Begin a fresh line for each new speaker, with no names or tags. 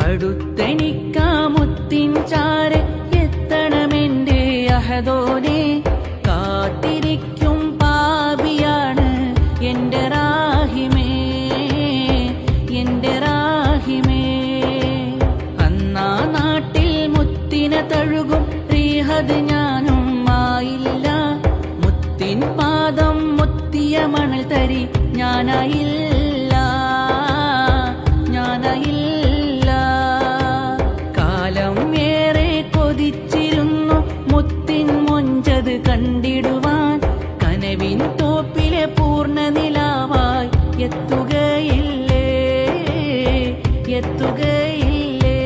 അടുത്തെനിക്കാമുത്തിൻ ചാരെ എത്തണമെന്റെ അഹദോനെ. കാത്തിരിക്കും പാപിയാണ് എന്റെ റാഹിമേ, എന്റെ റാഹിമേ. അന്നാ നാട്ടിൽ മുത്തിനെ തഴുകും റീഹത് ഞാനും ആയില്ല. മുത്തിൻ പാദം മുത്തിയ മണൽ തരി ഞാനായില്ല, ഞാനായില്ല. കാലം ഏറെ കൊതിച്ചിരുന്നു മുത്തിൻ മൊഞ്ചത് കണ്ടിടുവാൻ. കനവിൻ തോപ്പിലെ പൂർണ്ണ നിലാവായി എത്തുകയില്ലേ, എത്തുകയില്ലേ.